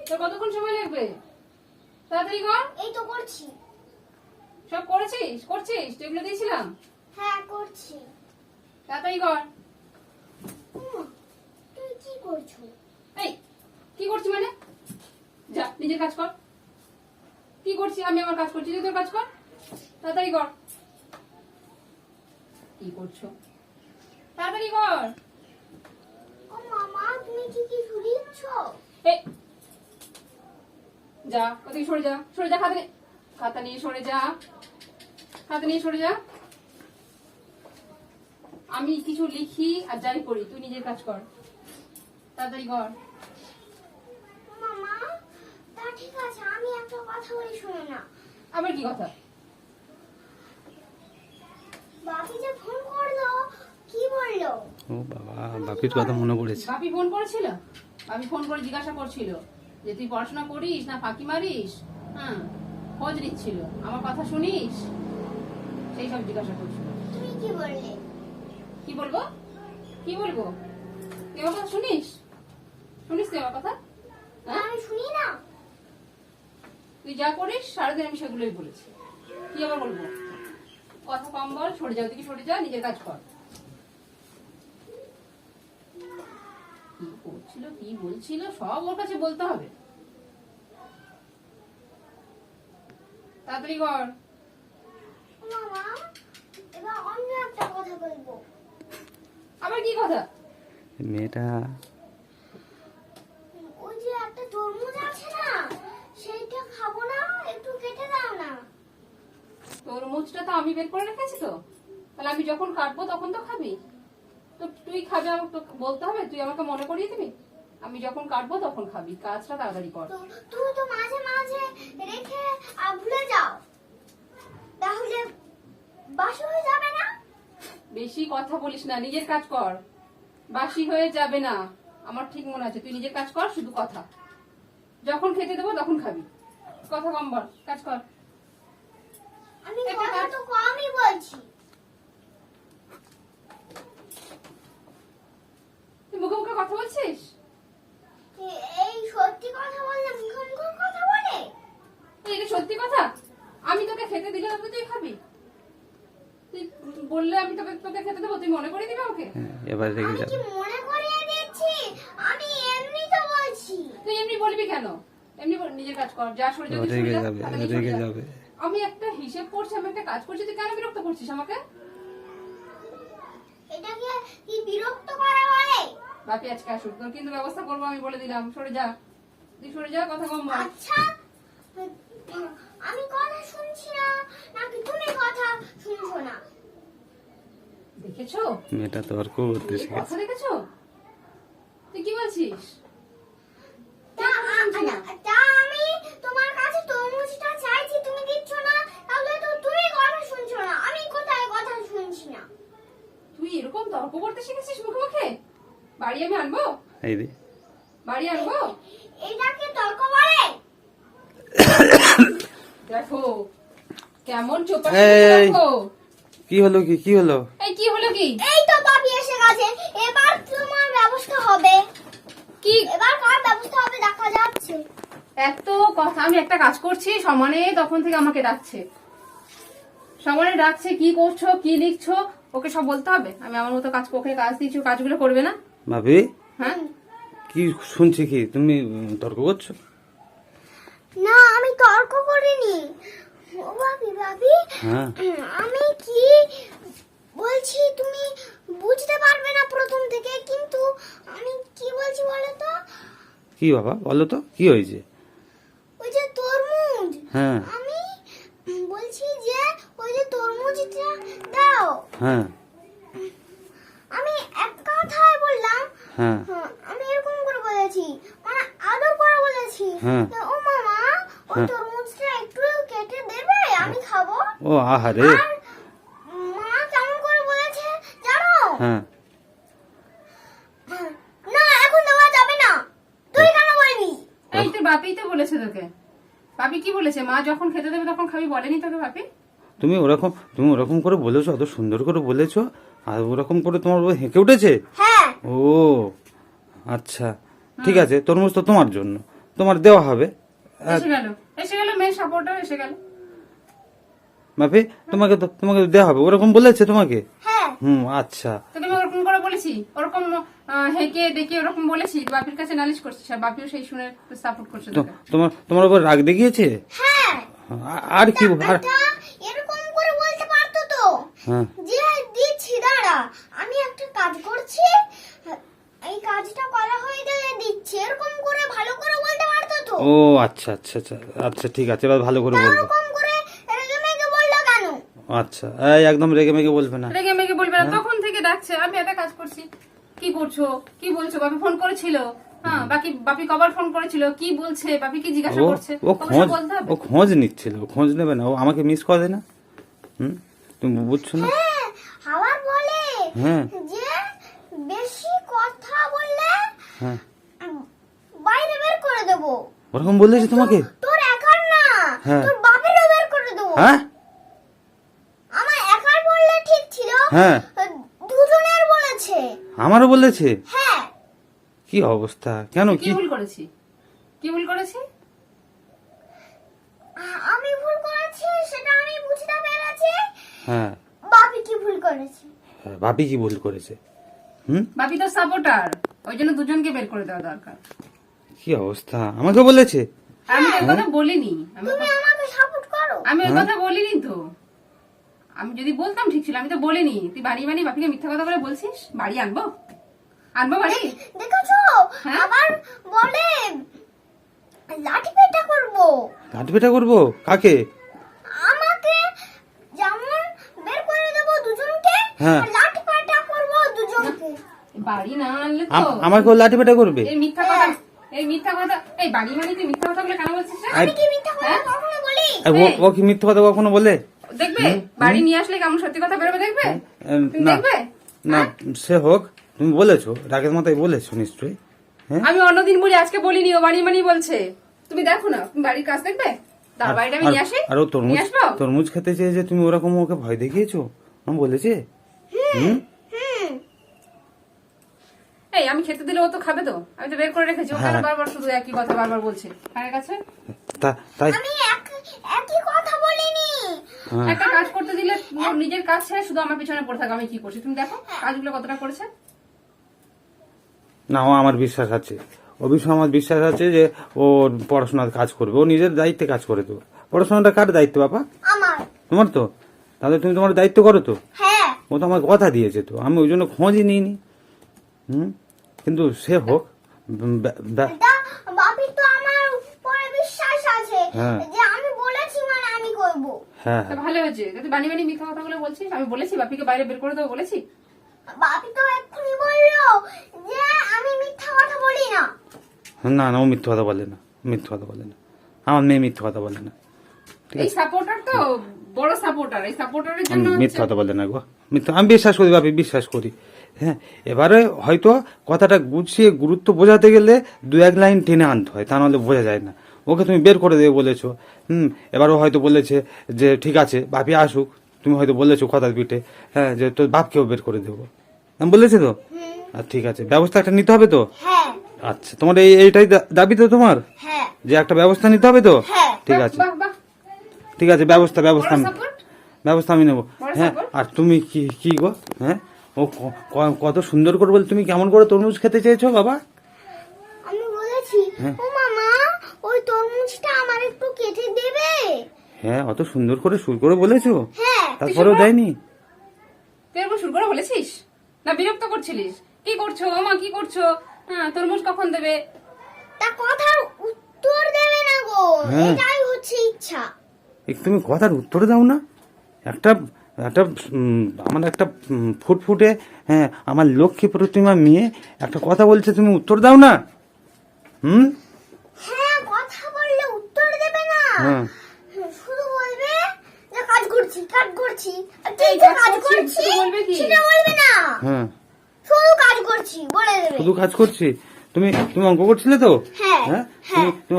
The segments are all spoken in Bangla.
তোর কতক্ষণ সময় লাগবে? তাড়াতাড়ি কর। এই তো করছি। সব করেছিস? করছিস? টেবিলে দিয়েছিলাম। হ্যাঁ করছি। তাড়াতাড়ি কর। তুই কি করছো? এই কি করছি মানে? যা নিজের কাজ কর। কি করছি? আমি আমার কাজ করছি, তুই তোর কাজ কর। তাড়াতাড়ি কর। কি করছো? তাড়াতাড়ি কর। ও মামা, তুমি কি কিছু দিচ্ছ? এই যা, ওদিকে সরে যা, সরে যা। খাতা নিয়ে সরে যা, খাতা নিয়ে সরে যা। আমি কিছু লিখি আর যাই করি, তুই নিজের কাজ কর। তাড়াতাড়ি কর। মামা, তা ঠিক আছে, আমি একটা কথা বলি, শুনে না। আবার কি কথা? বাপি যে ফোন করলো, কি বললো? ও বাবা, বাপির কথা মনে পড়েছে। বাপি ফোন করেছিল? বাপি ফোন করে জিজ্ঞাসা করছিল যে তুই পড়াশোনা করিস না ফাঁকি মারিস। হ্যাঁ, খোঁজ নিচ্ছিল, আমার কথা শুনিস, সেই সব জিজ্ঞাসা করছিল। তুমি কি বললে? কি বলবো? কি বলবো? তুই আমার কথা শুনিস? শুনিস তুই আমার কথা? হ্যাঁ, আমি শুনি না। তুই যা করিস সারাদিন আমি সেগুলোই বলেছি। কি আবার বলবো? কথা কম বল, সরে যা, ওদিকে সরে যা, নিজের কাজ কর। কি করছিল, কি বলছিল, সব ওর কাছে বলতে হবে। তাড়াতাড়ি কর। মামা, এবার অন্য একটা কথা বলবো। আবার কি কথা? মেয়েটা ওই যে একটা তরমুজ আছে না, সেইটা খাবো না, একটু কেটে দাও না। তরমুজটা তো আমি বের করে রেখেছি তো, তাহলে আমি যখন কাটবো তখন তো খাবি। তো তুই খাবে, আমাকে তো বলতে হবে, তুই আমাকে মনে করিয়ে দিবি। আমি যখন কাটবো তখন খাবি, কাজটা তাড়াতাড়ি কর। তো তুমি তো মাঝে মাঝে রেখে ভুলে যাও, তাহলে বাসি হয়ে যাবে না? বেশি কথা বলিস না, নিজের কাজ কর। বাসি হয়ে যাবে না, আমার ঠিক মনে আছে। তুই নিজের কাজ কর, শুধু কথা। যখন খেতে দেবো তখন খাবি। কথা কম বল, কাজ কর। আমি একটা কথা কাজ- তো কমই বলছি। তুই মুখে মুখে কথা বলছিস? এই সত্যি কথা বললে মুখে মুখে কথা বলে? এটা সত্যি কথা? আমি তোকে খেতে দিলে তো তুই খাবি। তুই বললে আমি তোকে তোকে খেতে দেবো, তুই মনে করে দিবি আমাকে? এবার রেগে আমি যাবে। কি মনে করিয়ে দিচ্ছি? আমি এমনি তো বলছি। তুই এমনি বলবি কেন? এমনি বল, নিজের কাজ কর। যা সরে যা, এবার তুই সরে রেগে যা, যাবে, তাড়াতাড়ি সরে রেগে যা। যাবে। আমি একটা হিসেব করছি, আমি একটা কাজ করছি, তুই কেন বিরক্ত করছিস আমাকে? এটাকে কি বিরক্ত করা বলে? বাপি আজকে আসুক, তোর কিন্তু ব্যবস্থা করবো, আমি বলে দিলাম। সরে যা, তুই সরে যা, কথা কম বল। আচ্ছা, আমি কথা শুনছি না নাকি তুমি কথা শুনছো না? দেখেছো? মেয়েটা তর্ক করতে এই শিখেছে। কথা দেখেছো? তুই কি বলছিস? তা তা আমি তোমার কাছে তরমুজটা চাইছি, তুমি দিচ্ছ না, তাহলে তো তুমি কথা শুনছো না। আমি কোথায় কথা শুনছি না? তুই এরকম তর্ক করতে শিখেছিস মুখে মুখে? বাড়ি আমি আনবো? এই রে, বাড়ি আনবো? এটাকে তর্ক বলে? দেখো কেমন চোপা, এই। দেখো। কি হলো, কি হলো? এই কি হলো কি? এই তো পাপি এসে গেছে, এবার তোমার ব্যবস্থা হবে। কি এবার কার ব্যবস্থা হবে দেখা যাচ্ছে। এত কথা? আমি একটা কাজ করছি সমানে, তখন থেকে আমাকে ডাকছে। সমানে ডাকছে, কি করছো, কি লিখছো, ওকে সব বলতে হবে। আমি আমার মতো কাজ, ওকে কাজ দিচ্ছি, ও কাজগুলো করবে না? ভাবি, হ্যাঁ, কি শুনছি, কি তুমি তর্ক করছো? না, আমি তর্ক করিনি। ও ভাবি ভাবি, হ্যাঁ, আমি কি বলছি তুমি বুঝতে পারবে না প্রথম থেকে, কিন্তু আমি কি বলছি বলো তো? কি বাবা বলো তো, কি হয়েছে? ওই যে তরমুজ, হ্যাঁ, আমি বলছি যে ওই যে তরমুজটা দাও। হ্যাঁ, আমি এক কথায় বললাম, হ্যাঁ, আমি এরকম করে বলেছি, মানে আদর করে বলেছি। হ্যাঁ। যে, ও মামা, ওই হ্যাঁ। তরমুজটা একটু কেটে দেবে, আমি খাবো। ও আহারে। আর মা কেমন করে বলেছে জানো? হ্যাঁ, না, এখন দেওয়া যাবে না। তুই কেন বলবি? এই তোর বাপি তো বলেছে তোকে। বাপি কি বলেছে? মা যখন খেতে দেবে তখন খাবি, বলেনি তোকে বাপি? তুমি ওরকম করে বলেছো, অত সুন্দর করে বলেছো, আর ওরকম করে তোমার ও হেঁকে উঠেছে। হ্যাঁ। ও আচ্ছা, ঠিক আছে, তরমুজ তো তোমার জন্য, তোমার দেওয়া হবে। এসে গেল মেয়ে সাপোর্টার এসে গেল। বাপি তোমাকে তো দেওয়া হবে, ওরকম বলেছে তোমাকে? হ্যাঁ আচ্ছা। তো তুমি ওরকম করে বলেছি, ওরকম হেঁকে ডেকে ওরকম বলেছি, বাপির কাছে নালিশ করছিস আর বাপিও সেই শুনে সাপোর্ট করছে তোকে। তোমার উপর রাগ দেখিয়েছে? হ্যাঁ আর কি আর তা এরকম করে বলতে পারতো তো, হ্যাঁ যে দিচ্ছি দাঁড়া আমি একটা কাজ করছি, এই কাজটা করা হয়ে গেলে দিচ্ছি, এরকম করে ভালো করে বলতে পারতো তো। ও আচ্ছা আচ্ছা আচ্ছা আচ্ছা ঠিক আছে, এবার ভালো করে বলবো। এরকম করে রেগে মেগে বললো কেন? আচ্ছা এই একদম রেগে মেগে বলবে না। রেগে মেগে বলবে না, তখন থেকে ডাকছে আমি একটা কাজ করছি, কি করছো কি বলছো, বাপি ফোন করেছিল, হ্যাঁ বাপি কবার ফোন করেছিল, কি বলছে, বাপি কি জিজ্ঞাসা করছে, ও ওকে সব বলতে হবে। খোঁজ নিচ্ছিল, খোঁজ নেবে না? ও আমাকে মিস করে না? তুমি বুঝছো না? হ্যাঁ আবার বলে হ্যাঁ যে বেশি কথা বললে হ্যাঁ বাইরে বের করে দেবো। ওরকম বলেছে তোমাকে? তোর একার না, হ্যাঁ। তোর বাপেরও বের করে দেবো। হ্যাঁ আমার একার বললে ঠিক ছিল, হ্যাঁ দুজনের বলেছে। আমারও বলেছে? হ্যাঁ কি অবস্থা, কেন কি ভুল করেছি, কি ভুল করেছি? আমি ভুল করেছি সেটা আমি বুঝতে পেরেছি, হ্যাঁ বাপি কি ভুল করেছে? ভাবি কি ভুল করেছে? বাপি তো সাপোর্টার, ওই জন্য দুজনকে বের করে দেওয়া দরকার। কি অবস্থা, আমাকে বলেছে? আমি তো ওই কথা বলিনি, তুমি আমাকে সাপোর্ট করো। আমি ওই কথা বলিনি তো। আমি যদি বলতাম ঠিক ছিল, আমি তো বলিনি। তুই বাড়ি বাপিকে মিথ্যা কথা বলে বলছিস বাড়ি আনবো বাড়ি। দেখেছো হ্যাঁ? আবার বলে লাঠি পেটা করবো। লাঠি পেটা করবো? কাকে? আমাকে যেমন বের করে দেবো দুজনকে, হ্যাঁ। আর লাঠি পেটা করবো দুজনকে। বাড়ি না আনলে তো আমাকেও লাঠি পেটা করবে? এই মিথ্যা কথা, এই মিথ্যা কথা, এই বাড়ি মানে তুই মিথ্যা কথা বলে কেন বলছিস রে? আমি কি মিথ্যা কথা কখনো বলি? ও কি মিথ্যা কথা কখনো বলে? দেখবে বাড়ি নিয়ে আসলে কেমন সত্যি কথা বেরোবে, দেখবে তুমি না দেখবে। না সে হোক, তুমি বলেছো, রাগের মাথায় বলেছো নিশ্চয়ই। হ্যাঁ আমি অন্যদিন বলি, আজকে বলিনি, ও বাড়ি মানি বলছে। তুমি দেখো না, তুমি বাড়ির কাজ দেখবে, তার বাড়িটা আমি নিয়ে আসি, আর ও নিয়ে আসবো। তরমুজ খেতে চেয়েছে, তুমি ওরকম ওকে ভয় দেখিয়েছো? আমি বলেছে? হুম এই আমি খেতে দিলে ও তো খাবে তো, আমি তো বের করে রেখেছি। ও কেন হ্যাঁ। বারবার শুধু একই কথা বারবার বলছে কার কাছে? তাই আমি একই কথা বলিনি। হ্যাঁ। একটা কাজ করতে দিলে ওর নিজের কাজ ছেড়ে শুধু আমার পিছনে পড়ে থাকে, আমি কি করছি তুমি দেখো কাজগুলো কতটা করেছে। না ও আমার বিশ্বাস আছে, অবশ্যই আমার বিশ্বাস আছে যে ও পড়াশোনার কাজ করবে, ও নিজের দায়িত্বে কাজ করে। তো পড়াশোনাটা কার দায়িত্ব বাবা? আমার। তোমার তো, তাহলে তুমি তোমার দায়িত্ব করো তো। হ্যাঁ ও তো আমার কথা দিয়েছে, তো আমি ওই জন্য খোঁজই নিইনি। কিন্তু সে হোক, তা বাপি তো আমার উপরে বিশ্বাস আছে হ্যাঁ। যে আমি বলেছি মানে আমি করবো। হ্যাঁ তা ভালো হয়েছে, তুই বানি বানি মিথ্যা কথাগুলো বলছিস। আমি বলেছি বাপিকে বাইরে বের করে দেবো বলেছি? বাপি তো এক্ষুনি বললো যে আমি মিথ্যা কথা বলি না। না না ও মিথ্যা কথা বলে না, মিথ্যা কথা বলে না, আমার মেয়ে মিথ্যা কথা বলে না। এই সাপোর্টার তো বড় সাপোর্টার, এই সাপোর্টারের জন্য মিথ্যা কথা বলে না গো, মিথ্যা। আমি বিশ্বাস করি বাপি, বিশ্বাস করি। হ্যাঁ এবারে হয়তো কথাটা গুছিয়ে গুরুত্ব বোঝাতে গেলে দু এক লাইন টেনে আনতে হয়, তা নাহলে বোঝা যায় না। ওকে তুমি বের করে দেবে বলেছো, এবার ও হয়তো বলেছে যে ঠিক আছে বাপি আসুক, তুমি হয়তো বলেছো কথার পিঠে, হ্যাঁ যে তোর বাপকেও বের করে দেবো, আমি বলেছি তো। ঠিক আছে, ব্যবস্থা একটা নিতে হবে তো। হ্যাঁ আচ্ছা তোমার এইটাই দাবি তো তোমার, হ্যাঁ যে একটা ব্যবস্থা নিতে হবে তো। হ্যাঁ। ঠিক আছে বাহ বাহ, ঠিক আছে, ব্যবস্থা বড় আমি সাপোর্ট। ব্যবস্থা আমি নেবো। বড় হ্যাঁ support? আর তুমি কি গো, হ্যাঁ ও কত সুন্দর করে বলে, তুমি কেমন করে তরমুজ খেতে চেয়েছো বাবা? আমি বলেছি ও মামা ওই তরমুজটা আমার একটু কেটে দেবে। হ্যাঁ অত সুন্দর করে সুর করে বলেছো, হ্যাঁ তারপরেও দেয়নি? তুই এরকম শুরু করে বলেছিস না বিরক্ত করছিলিস? কি করছো মা, কি করছো? হ্যাঁ তরমুজ কখন দেবে? তা কথার উত্তর দেবে না গো, হ্যাঁ। এটাই হচ্ছে ইচ্ছা। তুমি কথার উত্তর দাও না। একটা একটা আমার একটা ফুটফুটে, হ্যাঁ আমার লক্ষ্মী প্রতিমা মেয়ে একটা কথা বলছে, তুমি উত্তর দাও না। হ্যাঁ কথা বললে উত্তর দেবে না, হ্যাঁ শুধু বলবে যে কাজ করছি কাজ করছি, আর কি এই যে কাজ কাজ করছি, করছি শুধু বলবে কি? সেটা বলবে না, হ্যাঁ শুধু কাজ করছি বলে দেবে। শুধু কাজ করছি। তুমি অঙ্ক করছিলে তো? হ্যাঁ, হ্যাঁ হ্যাঁ। তুমি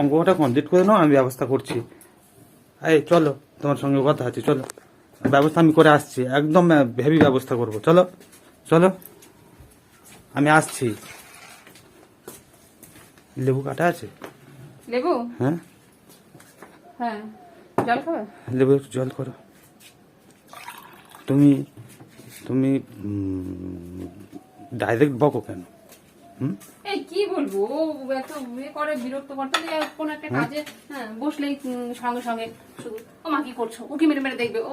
অঙ্কটা কমপ্লিট করে নাও, আমি ব্যবস্থা করছি। এই চলো, তোমার সঙ্গে কথা আছে, চলো। ব্যবস্থা আমি করে আসছি, একদম হেভি ব্যবস্থা করব। চলো চলো, আমি আসছি। লেবু কাটা আছে? লেবু? হ্যাঁ হ্যাঁ, জল খাবে? লেবু একটু জল করো। তুমি তুমি ডাইরেক্ট বকো কেন? এই কি বলবো, ও এত করে বিরক্ত করতে দিয়ে কোন একটা কাজে বসলেই সঙ্গে সঙ্গে শুধু ও মা কি করছো, ওকে মেরে মেরে দেখবে, ও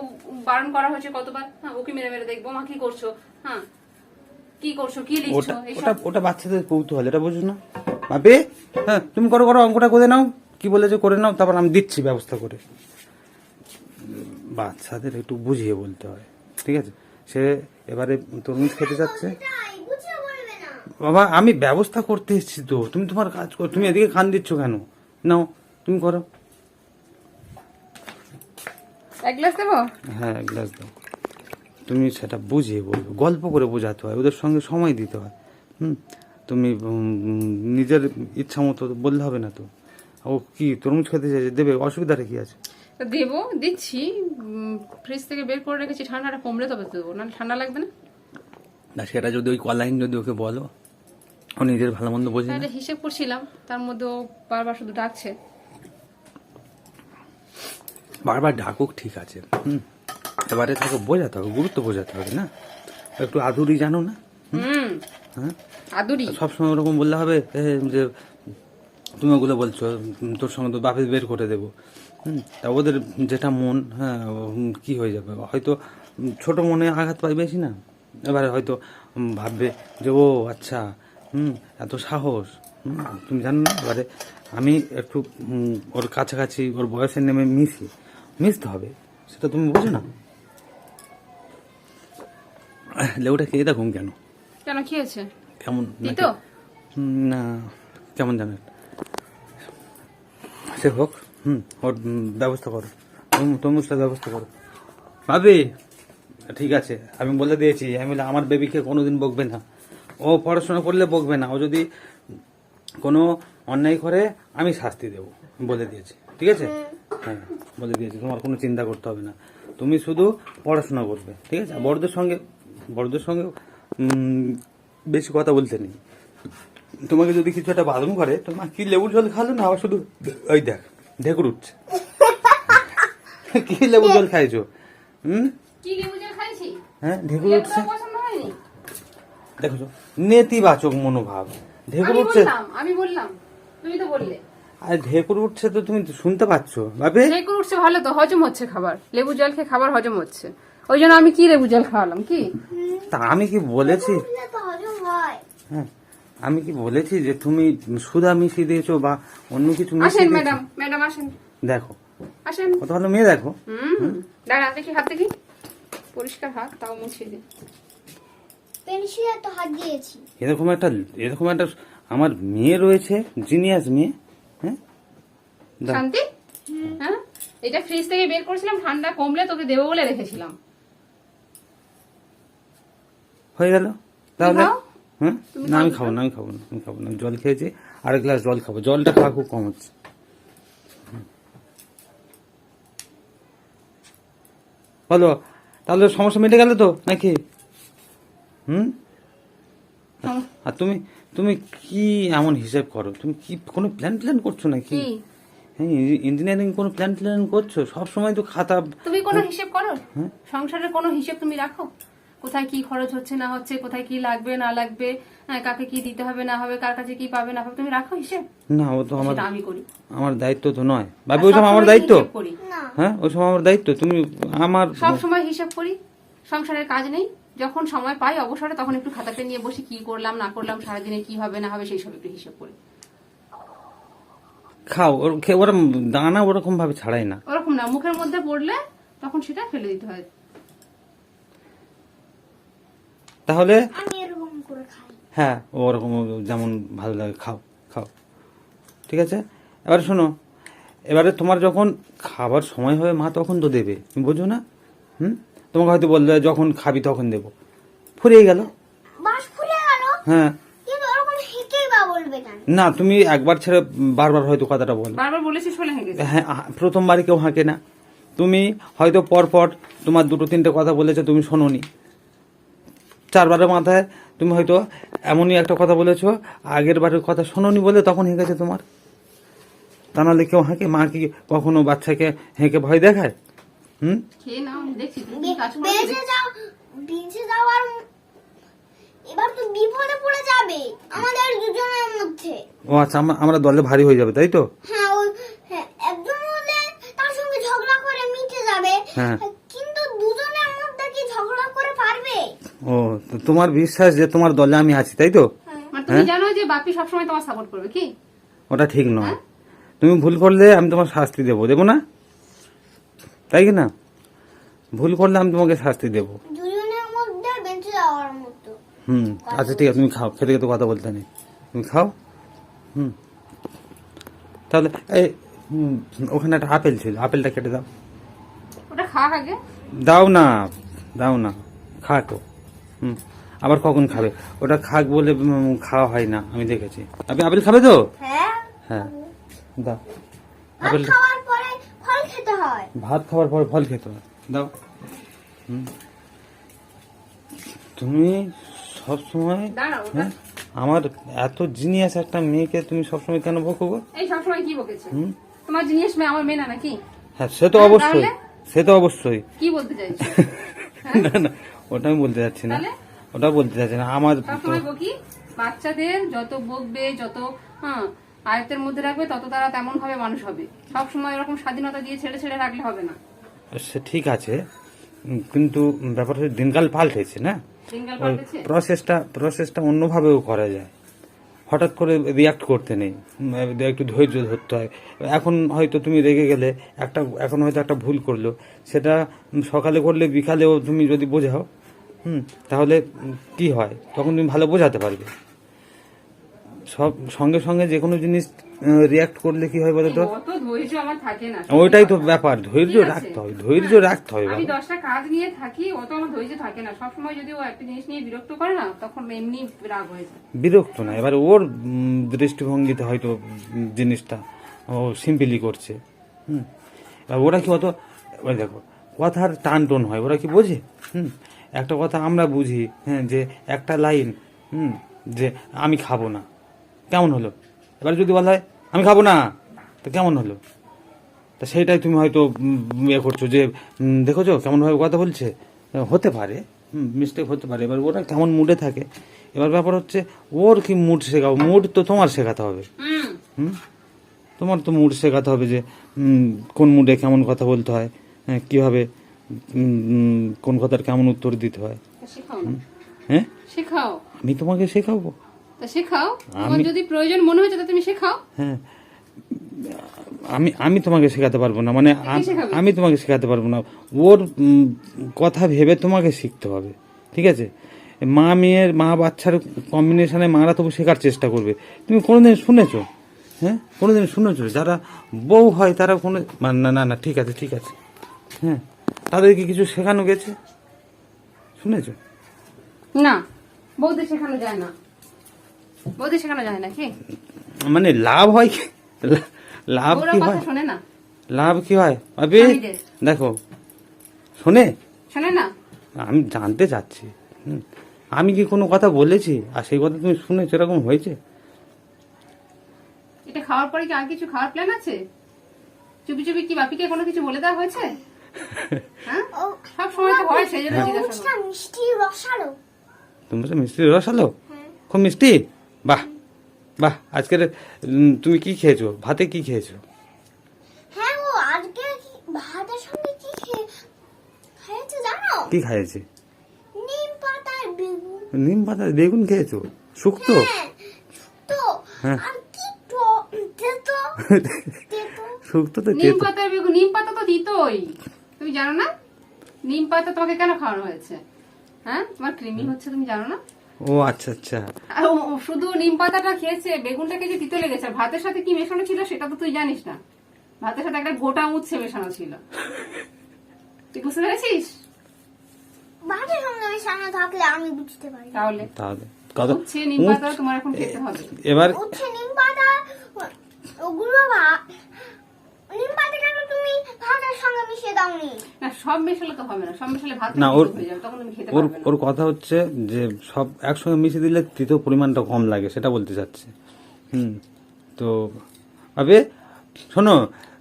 বারণ করা হয়েছে কতবার, হ্যাঁ ওকে মেরে মেরে দেখবে, ও মা কি করছো, হ্যাঁ কি করছো, কি লিখছো, ওটা এইসব। ওটা ওটা বাচ্চাদের কৌতূহল, এটা বুঝো না বাপে? হ্যাঁ তুমি করো করো, অঙ্কটা করে নাও, কি বলেছে করে নাও, তারপর আমি দিচ্ছি ব্যবস্থা করে। বাচ্চাদের একটু বুঝিয়ে বলতে হয়, ঠিক আছে? সে এবারে তরমুজ খেতে যাচ্ছে, তাই বুঝিয়ে বলবে না। বাবা আমি ব্যবস্থা করতে এসেছি তো, তুমি তোমার কাজ করো, তুমি এদিকে কান দিচ্ছ কেন? নাও তুমি করো। এক গ্লাস দেবো? হ্যাঁ এক গ্লাস দাও। তুমি সেটা বুঝিয়ে বলবে, গল্প করে বোঝাতে হয়, ওদের সঙ্গে সময় দিতে হয়। তুমি নিজের ইচ্ছা মতো বললে হবে না তো। ও কি তরমুজ খেতে চাইছে, দেবে, অসুবিধাটা কি আছে? তা দেবো, দিচ্ছি, ফ্রিজ থেকে বের করে রেখেছি, ঠান্ডাটা কমলে তবে তো দেবো, না ঠান্ডা লাগবে না। না সেটা যদি ওই কলাইন যদি ওকে বলো, ও নিজের ভালো মন্দ বোঝে না। একটা হিসেব করছিলাম, তার মধ্যে ও বারবার শুধু ডাকছে। বারবার ডাকুক ঠিক আছে, এবারে তাকে বোঝাতে হবে, গুরুত্ব বোঝাতে হবে না। একটু আধুরি জানো না? হ্যাঁ আদুরি? সবসময় ওরকম বললে হবে যে তুমি ওগুলো বলছো, তোর সঙ্গে তো বাপে বের করে দেবো। তা ওদের যেটা মন, হ্যাঁ কি হয়ে যাবে, হয়তো ছোট মনে আঘাত পাই বেশি না, এবারে হয়তো ভাববে যে ও আচ্ছা এত সাহস, তুমি জানো না। এবারে আমি একটু ওর কাছাকাছি ওর বয়সের নেমে মিশতে হবে, সেটা তুমি বোঝো না। লেবুটা খেয়ে দেখুন কেন, কেন, কি হয়েছে? কেমন তিতো? না কেমন জানেন, সে হোক, ওর ব্যবস্থা করো, তরমুজটার ব্যবস্থা করো। ভাবি ঠিক আছে, আমি বলে দিয়েছি, আমি বলে আমার বেবিকে কোনোদিন বকবে না, ও পড়াশোনা করলে বকবে না, ও যদি কোনো অন্যায় করে আমি শাস্তি দেব, বলে দিয়েছি, ঠিক আছে? হ্যাঁ বলে দিয়েছি, তোমার কোনো চিন্তা করতে হবে না, তুমি শুধু পড়াশোনা করবে, ঠিক আছে? আর বড়দের সঙ্গে বেশি কথা বলতে নেই। তোমাকে যদি কিছু একটা বারণ করে, তোমার কি লেবুর জল খালো না, আবার শুধু ওই দেখ ঢেকুর উঠছে। কি লেবুর জল খাইছো? কি লেবু জল খাইছি? হ্যাঁ ঢেকুর লেবুটা উঠছে, পছন্দ হয়নি? দেখো নেতিবাচক মনোভাব, ঢেকুর উঠছে। আমি বললাম, তুমি তো বললে। আর ঢেকুর উঠছে তো তুমি তো শুনতে পাচ্ছ ভাবে? ঢেকুর উঠছে ভালো তো, হজম হচ্ছে খাবার, লেবু জল খেয়ে খাবার হজম হচ্ছে, ওই জন্য আমি কি লেবু জল খাওয়ালাম কি? তা আমি কি বলেছি? বুঝলে তো হজম হয়। হ্যাঁ আমি কি বলেছি যে তুমি সুদা মিশিয়ে দিয়েছো বা অন্য কিছু আসেন মিশিয়ে দিয়েছো? ম্যাডাম, ম্যাডাম আসেন, দেখো আসেন। কত ভালো মেয়ে, দেখো। দাঁড়া দেখি, হাত দেখি, পরিষ্কার হাত, তাও মুছিয়ে দিই। পেন্সিলে তো হাত দিয়েছি। এরকম একটা আমার মেয়ে রয়েছে, জিনিয়াস মেয়ে। হ্যাঁ দাও। শান্তি, হ্যাঁ এটা ফ্রিজ থেকে বের করেছিলাম, ঠান্ডা কমলে তোকে দেবো বলে রেখেছিলাম। হয়ে গেল তাহলে? খাও? হ্যাঁ তুমি না আমি খাও খাবো না, আমি খাবো না, জল খেয়েছি, আর এক গ্লাস জল খাবো, জলটা খাওয়া খুব কম হচ্ছে। বলো তাহলে সমস্যা মিটে গেল তো নাকি? আর তুমি তুমি কি এমন হিসেব করো, তুমি কি কোনো প্ল্যান করছো নাকি? কি? হ্যাঁ ইঞ্জিনিয়ারিং কোনো প্ল্যান করছো? সব সময় তো খাতা। তুমি কোনো হিসেব করো? সংসারের কোনো হিসেব তুমি রাখো? কোথায় কি খরচ হচ্ছে না হচ্ছে, কোথায় কি লাগবে না লাগবে, কাকে কি দিতে হবে না হবে, কার কাছে কি পাবে না পাবে, তুমি রাখো হিসেব? না ও তো সেটা আমি করি। আমার দায়িত্ব তো নয় ভাবি, আর ওই সময় আমার সবসময় দায়িত্ব। হিসেব করি। না হ্যাঁ ওই সময় আমার দায়িত্ব, তুমি আমার সব সময় হিসেব করি, সংসারের কাজ নেই, যখন সময় পাই অবসরে তখন একটু খাতাতে নিয়ে বসে কি করলাম না করলাম, সারাদিনে কি হবে না হবে সেই সব একটু হিসেব করি। খাও ওরা দানা ওরকম ভাবে ছাড়াই না। ওরকম না, মুখের মধ্যে পড়লে তখন সেটা ফেলে দিতে হয়। তাহলে আমি এরকম করে খাই। হ্যাঁ ওরকম যেমন ভালো লাগে খাও খাও, ঠিক আছে? এবারে শোনো, এবারে তোমার যখন খাবার সময় হবে মা তখন তো দেবে, তুমি বোঝো না? তোমাকে হয়তো বললে যখন খাবি তখন দেবো, ফুরিয়ে গেল। বাস ফুলে গেল। হ্যাঁ কিন্তু ওরকম হেঁকেই বা বলবে কেন? না তুমি একবার ছেড়ে বারবার হয়তো কথাটা বল। বারবার বলেছিস বলে হয়ে গেছে। হ্যাঁ প্রথমবারই কেউ হাঁকে না, তুমি হয়তো পরপর তোমার দুটো তিনটে কথা বলেছে তুমি শোনোনি, চারবারের মাথায় তুমি হয়তো এমনই একটা কথা বলেছো, আগের বারের কথা শোনোনি বলে তখন হেঁকেছে তোমার। তা নাহলে কেউ হাঁকে, মা কি কখনো বাচ্চাকে হেঁকে ভয় দেখায়? হুম, খেয়ে নাও, আমি দেখছি তুমি কি কাজ করো। বেঁচে যাওয়ার এবার তো বিপদে পড়ে যাবে আমাদের দুজনের মধ্যে। ও আচ্ছা, আমরা দলে ভারী হয়ে যাবে তাই তো? হ্যাঁ, একজন হলে তার সঙ্গে ঝগড়া করে মিটে যাবে, হ্যাঁ। কিন্তু দুজনের মধ্যে কি ঝগড়া করে পারবে? ও, তো তোমার বিশ্বাস যে তোমার দলে আমি আছি তাই তো? মানে তুমি জানো যে বাপি সবসময় তোমার সাপোর্ট করবে কি? ওটা ঠিক নয়। তুমি ভুল করলে আমি তোমার শাস্তি দেবো না? তাই কি না? ভুল করলে আমি তোমাকে শাস্তি দেবো। দুজনের মধ্যে বেঁচে যাওয়ার মতো। হুম, আচ্ছা ঠিক আছে, তুমি খাও, খেতে খেতে কথা বলতে নেই, তুমি খাও। হুম, তাহলে এই ওখানে একটা আপেল ছিল, আপেলটা কেটে দাও। ওটা খা আগে। দাও না, দাও না, খাক ও। হুম, আবার কখন খাবে? ওটা খাক বলে খাওয়া হয় না, আমি দেখেছি। আপনি আপেল খাবে তো? হ্যাঁ, হ্যাঁ, দাও ভাত আপেল। খাওয়ার পরে ফল খেতে হয়। ভাত খাওয়ার পর ফল খেতে হয়, দাও। হুম, তুমি সবসময়, দাঁড়াও, ওটা- হ্যাঁ, আমার এত জিনিয়াস একটা মেয়েকে তুমি সবসময় কেন বকো গো? এই সবসময় কি বকেছে? হুম, তোমার জিনিস মেয়ে আমার মেয়ে না নাকি? হ্যাঁ সে তো হ্যাঁ, অবশ্যই, তাহলে? সে তো অবশ্যই। কি বলতে চাইছো? না না, ওটা আমি বলতে চাচ্ছি না, তাহলে? ওটা বলতে চাচ্ছি না। আমার তো সবসময় বকি, বাচ্চাদের যত বকবে, যত আয়ত্তের মধ্যে রাখবে, তত তারা তেমন ভাবে মানুষ হবে। সবসময় এরকম স্বাধীনতা দিয়ে ছেড়ে ছেড়ে রাখলে হবে না। সে ঠিক আছে, কিন্তু ব্যাপারটা হচ্ছে দিনকাল পাল্টেছে না, দিনকাল ওই পাল্টেছে। প্রসেসটা অন্যভাবেও করা যায়। হঠাৎ করে রিয়াক্ট করতে নেই, একটু ধৈর্য ধরতে হয়। এখন হয়তো তুমি রেগে গেলে, এখন হয়তো একটা ভুল করলো, সেটা সকালে করলে বিকালেও তুমি যদি বোঝাও, তাহলে কি হয়, তখন তুমি ভালো বোঝাতে পারবে। সব সঙ্গে সঙ্গে যে কোনো জিনিস রিয়াক্ট করলে কি হয় বলো তো? অত ধৈর্য আমার থাকে না। ওইটাই তো ব্যাপার, ধৈর্য ঠিক আছে। রাখতে হবে, ধৈর্য হ্যাঁ। রাখতে হবে আমি বাবা। 10টা কাজ নিয়ে থাকি, অত আমার ধৈর্য থাকে না। সবসময় যদি ও একটা জিনিস নিয়ে বিরক্ত করে না, তখন এমনি রাগ হয়ে যায়। বিরক্ত না, এবার ওর দৃষ্টিভঙ্গিতে হয়তো জিনিসটা ও সিম্পলি করছে। এবার ওরা কি অত, ওই দেখো কথার টান টোন হয়, ওরা কি বোঝে? একটা কথা আমরা বুঝি, হ্যাঁ, যে একটা লাইন, যে আমি খাবো না, কেমন হলো? এবার যদি বলা হয় আমি খাবো না, তো কেমন হলো? তা সেইটাই তুমি হয়তো ইয়ে করছো যে দেখেছো কেমন ভাবে কথা বলছে, হতে পারে, মিস্টেক হতে পারে। এবার ওরা কেমন মুডে থাকে, এবার ব্যাপার হচ্ছে ওর কি মুড শেখাও, মুড তো তোমার শেখাতে হবে। তোমার তো মুড শেখাতে হবে যে কোন মুডে কেমন কথা বলতে হয়, কিভাবে কোন কথার কেমন উত্তর দিতে হয়। তা শেখাও না। হ্যাঁ, শেখাও। আমি তোমাকে শেখাবো। তা শেখাও, তোমার যদি প্রয়োজন মনে হয়েছে তা তুমি শেখাও। হ্যাঁ, আমি তোমাকে শেখাতে পারবো না, মানে কে শেখাবে? আমি তোমাকে শেখাতে পারবো না। ওর কথা ভেবে তোমাকে শিখতে হবে, ঠিক আছে? মা বাচ্চার কম্বিনেশনে মারা তবু শেখার চেষ্টা করবে। তুমি কোনোদিন শুনেছো? হ্যাঁ, কোনোদিন শুনেছো যারা বউ হয় তারা কোনো, না না না, ঠিক আছে ঠিক আছে, হ্যাঁ, তাদেরকে কিছু শেখানো গেছে, শুনেছো? না, বৌদি শেখানো যায় না। বৌদি শেখানো যায় না কি? মানে লাভ হয় কি? লাভ ওরা কি কথা হয়? শোনে না। লাভ কি হয়? আবে স্বামীদের। দেখো, শোনে, শোনে না। আমি জানতে চাচ্ছি, আমি কি কোনো কথা বলেছি আর সেই কথা তুমি শুনেছো, এরকম হয়েছে? এটা খাওয়ার পরে কি আর কিছু খাওয়ার প্ল্যান আছে? চুপি চুপি কি বাপিকে কোনো কিছু বলে দেওয়া হয়েছে? হ্যাঁ, সব সময় তো হয়, সেই জন্য জিজ্ঞাসা তরমুজটা করি। মিষ্টি রসালো। তোমার মিষ্টি রস আলো, খুব মিষ্টি। বাহ বাহ, আজকের তুমি কি খেয়েছো? ভাতে কি খেয়েছো? হ্যাঁ, ও আজকে ভাতের সঙ্গে কি খেয়েছে জানো? কি খাইয়েছে? নিম পাতার বেগুন। নিম পাতা বেগুন খেয়েছো, শুক্তো? হ্যাঁ, তো হ্যাঁ। আর কি তো তেতো তেতো। শুক্তো তো নিম খেয়েছো। পাতার বেগুন, নিম পাতা তো দিতই। তুমি জানো না? নিম পাতা তোমাকে কেন খাওয়ানো হয়েছে? হ্যাঁ, তোমার কৃমি হচ্ছে, তুমি জানো না? ও আচ্ছা আচ্ছা, আর ও শুধু নিম পাতাটা খেয়েছে, বেগুনটাকে যে তিতো লেগেছে। আর ভাতের সাথে কি মেশানো ছিল সেটা তো তুই জানিস না। ভাতের সাথে একটা গোটা উচ্ছে মেশানো ছিল। তুই বুঝতে পেরেছিস? ভাতের সঙ্গে মেশানো থাকলে আমি বুঝতে পারি। তাহলে তাহলে কথা উচ্ছে নিম পাতা তোমার এখন খেতে হবে। এবার উচ্ছে নিম পাতা ওগুলো নিম পাতা কেন তুমি ভাতের সঙ্গে মিশিয়ে দাওনি? না, সব মেশালে তো হবে না। সব মেশালে ভাত না, ওর- হয়ে যাবে, তখন তুমি খেতে ওর পারবে না। ওর কথা হচ্ছে যে সব একসঙ্গে মিশিয়ে দিলে তৃতীয় পরিমাণটা কম লাগে, সেটা বলতে চাচ্ছে। তো আবে শোনো,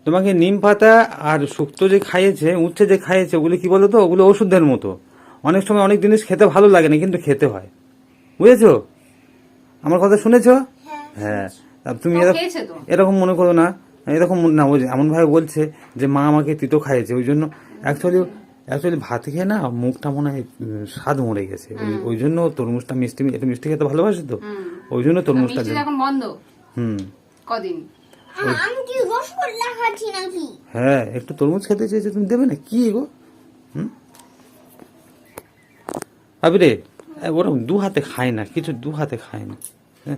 তোমাকে নিম পাতা আর শুক্তো যে খাইয়েছে, উচ্ছে যে খাইয়েছে, ওগুলো কি বলো তো, ওগুলো ওষুধের মতো। অনেক সময় অনেক জিনিস খেতে ভালো লাগে না, কিন্তু খেতে হয়, বুঝেছো? আমার কথা শুনেছো? হ্যাঁ। তা তুমি তো এরকম খেয়েছে তো। এরকম মনে করো না, এরকম না, ওই যে এমন ভাবে বলছে যে মা আমাকে তিতো খাইয়েছে, ওই জন্য অ্যাকচুয়ালি ভাত খেয়ে না মুখটা মনে হয় স্বাদ মরে গেছে, ওই জন্য তরমুজটা মিষ্টি, একটু মিষ্টি খেতে ভালোবাসে তো, ওই জন্য তরমুজটা মিষ্টি এখন বন্ধ হুম। কদিন। আমি কি রসগোল্লা খাচ্ছি নাকি? হ্যাঁ, একটু তরমুজ খেতে চেয়েছে, তুমি দেবে না? কি গো, ভাবি রে, ওরা দু হাতে খায় না কিছু, দু হাতে খায় না। হ্যাঁ,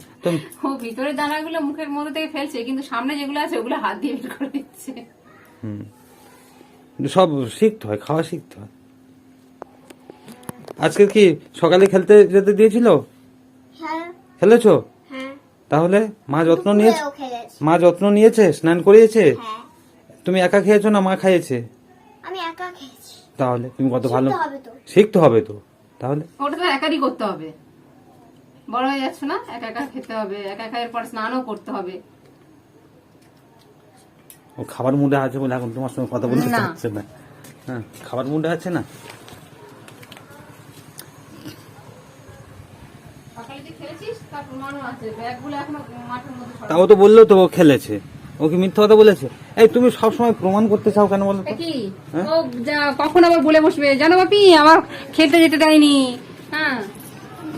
ও ভিতরে দানাগুলো মুখের মধ্যে থেকে ফেলছে, কিন্তু সামনে যেগুলো আছে ওগুলো হাত দিয়ে বের করে দিচ্ছে। সব শিখতে হয়, খাওয়া শিখতে হয়। আজকে কি সকালে খেলতে যেতে দিয়েছিল? হ্যাঁ খেলেছো? হ্যাঁ। তাহলে মা যত্ন নিয়েছে? দুপুরেও খেলেছি। মা যত্ন নিয়েছে, স্নান করিয়েছে? হ্যাঁ, তুমি একা খেয়েছো না মা খাইয়েছে? আমি একা খেয়েছি। তাহলে তুমি কত ভালো, শিখতে হবে তো। শিখতে হবে তো। তাহলে ওটা তো একারই করতে হবে, বড় হয়ে যাচ্ছে না, একা একা খেতে হবে, একা একা এরপর স্নানও করতে হবে। ও খাবার মুডে আছে বলে এখন তোমার সঙ্গে কথা বলতে না। চাচ্ছে না। হ্যাঁ, খাবার মুডে আছে না। সকালে যে খেলেছিস তার প্রমাণও আছে, ব্যাগগুলো এখনো মাঠের মধ্যে ছড়ানো। তাও তো বললো তো ও খেলেছে, ও কি মিথ্যা কথা বলেছে? এই তুমি সবসময় প্রমাণ করতে চাও কেন বলো তো? এ কি ও কখন আবার বলে বসবে, জানো বাপি আমার খেলতে যেতে দেয়নি, হ্যাঁ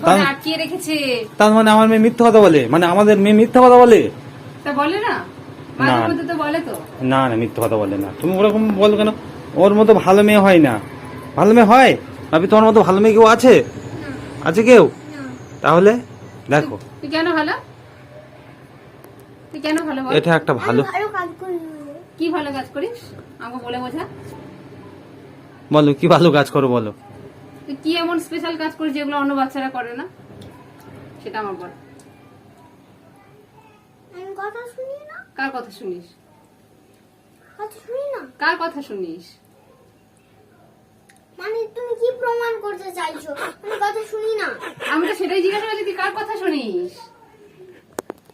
ঘরে আটকিয়ে রেখেছে। তার মানে আমার মেয়ে মিথ্যা কথা বলে, মানে আমাদের মেয়ে মিথ্যা কথা বলে? তা বলে না, মাঝে মধ্যে তো বলে তো। না না, মিথ্যা কথা বলে না। তুমি ওরকম বলো কেন? ওর মতো ভালো মেয়ে হয় না। ভালো মেয়ে হয় ভাবি? তোমার মতো ভালো মেয়ে কেউ আছে? আছে কেউ? তাহলে দেখো, তুই কেন ভালো, তুই কেন ভালো বল? এটা একটা ভালো, ভালো কাজ করি। কি ভালো কাজ করিস আমাকে বলে বোঝা। বলো কি ভালো কাজ করো বলো। তুই কি এমন স্পেশাল কাজ করিস যেগুলো অন্য বাচ্চারা করে না, সেটা আমার বল। আমি কথা শুনি না, কার কথা শুনিস, কথা শুনি না। কার কথা শুনিস? মানে তুমি কি প্রমাণ করতে চাইছো? আমি কথা শুনি না। আমি তো সেটাই জিজ্ঞাসা করছি, তুই কার কথা শুনিস?